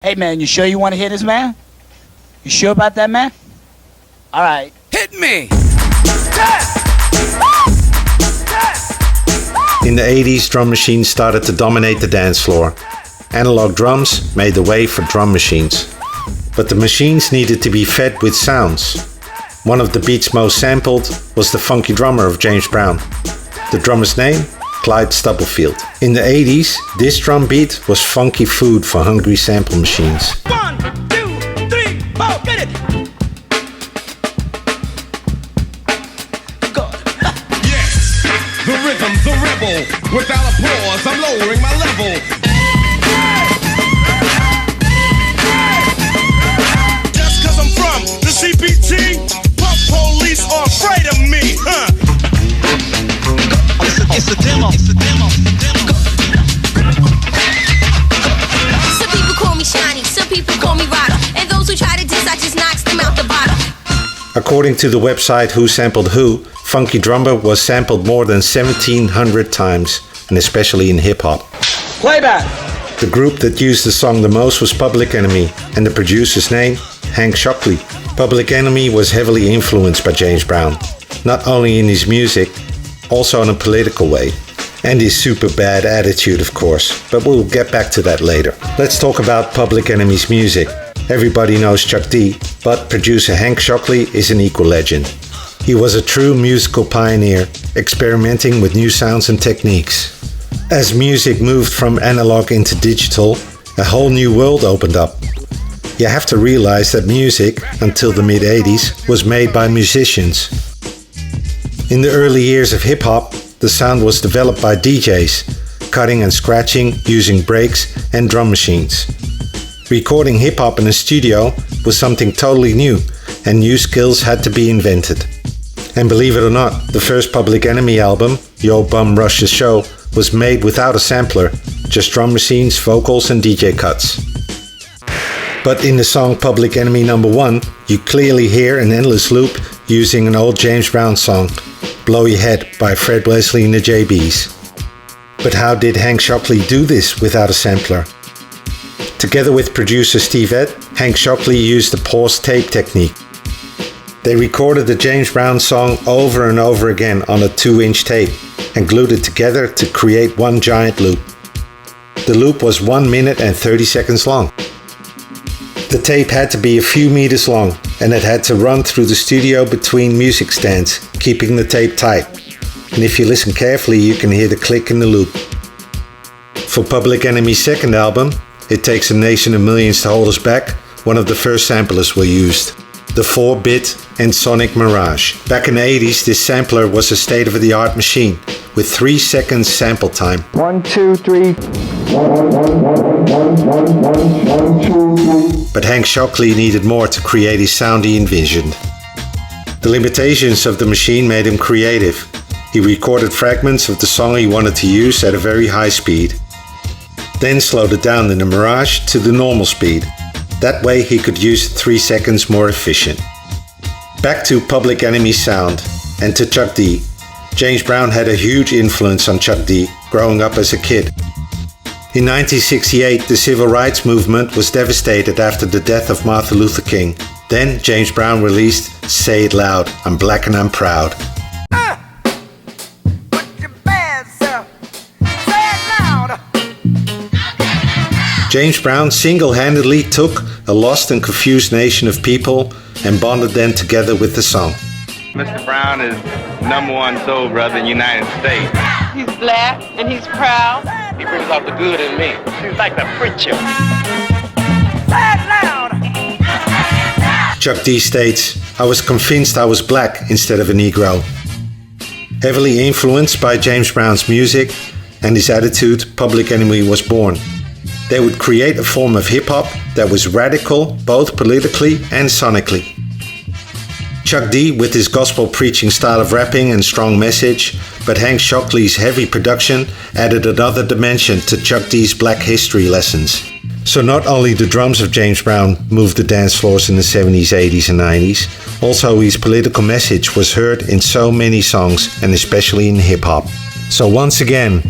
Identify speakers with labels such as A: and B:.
A: Hey, man, you sure you want to hear this, man? You sure about that, man? All right.
B: Hit me!
C: In the 80s, drum machines started to dominate the dance floor. Analog drums made the way for drum machines. But the machines needed to be fed with sounds. One of the beats most sampled was the Funky Drummer of James Brown. The drummer's name? Clyde Stubblefield. In the 80s, this drum beat was funky food for hungry sample machines.
D: 1, 2, 3, 4, get it! Good.
E: Yes, the rhythm's a rebel. Without applause, I'm lowering my level. Just cause I'm from the CPT, pump police are afraid of me, huh?
D: It's a demo. It's a demo.
F: Some people call me shiny, some people call me Rada, and those who try to diss, I just knocks them out the bottom.
C: According to the website Who Sampled Who, Funky Drummer was sampled more than 1,700 times, and especially in hip-hop.
A: Playback!
C: The group that used the song the most was Public Enemy, and the producer's name, Hank Shockley. Public Enemy was heavily influenced by James Brown, not only in his music, also in a political way. And his super bad attitude, of course, but we'll get back to that later. Let's talk about Public Enemy's music. Everybody knows Chuck D, but producer Hank Shockley is an equal legend. He was a true musical pioneer, experimenting with new sounds and techniques. As music moved from analog into digital, a whole new world opened up. You have to realize that music, until the mid-80s, was made by musicians. In the early years of hip-hop, the sound was developed by DJs, cutting and scratching using breaks and drum machines. Recording hip-hop in a studio was something totally new, and new skills had to be invented. And believe it or not, the first Public Enemy album, Yo Bum Rush the Show, was made without a sampler, just drum machines, vocals and DJ cuts. But in the song Public Enemy No. 1, you clearly hear an endless loop using an old James Brown song, Blow Your Head by Fred Wesley and the JBs. But how did Hank Shockley do this without a sampler? Together with producer Steve Ed, Hank Shockley used the pause tape technique. They recorded the James Brown song over and over again on a 2-inch tape and glued it together to create one giant loop. The loop was 1 minute and 30 seconds long. The tape had to be a few meters long, and it had to run through the studio between music stands, keeping the tape tight. And if you listen carefully, you can hear the click in the loop. For Public Enemy's second album, It Takes a Nation of Millions to Hold Us Back, one of the first samplers were used, the 4-bit and Sonic Mirage. Back in the 80s, this sampler was a state-of-the-art machine with 3 seconds sample time.
G: 1, 2, 3.
C: But Hank Shockley needed more to create his sound he envisioned. The limitations of the machine made him creative. He recorded fragments of the song he wanted to use at a very high speed, then slowed it down in the Mirage to the normal speed. That way he could use 3 seconds more efficient. Back to Public Enemy's sound and to Chuck D. James Brown had a huge influence on Chuck D growing up as a kid. In 1968, the civil rights movement was devastated after the death of Martin Luther King. Then James Brown released Say It Loud, I'm Black and I'm Proud.
D: Put your bad self. Say it loud.
C: James Brown single-handedly took a lost and confused nation of people and bonded them together with the song.
H: Mr. Brown is #1 soul brother in the United States.
I: He's black and he's proud.
H: He brings out the good in me. He's like the preacher.
D: Say it loud.
C: Chuck D states, I was convinced I was black instead of a Negro. Heavily influenced by James Brown's music and his attitude, Public Enemy was born. They would create a form of hip-hop that was radical, both politically and sonically. Chuck D with his gospel preaching style of rapping and strong message, but Hank Shockley's heavy production added another dimension to Chuck D's black history lessons. So not only the drums of James Brown moved the dance floors in the 70s, 80s and 90s, also his political message was heard in so many songs and especially in hip-hop. So once again,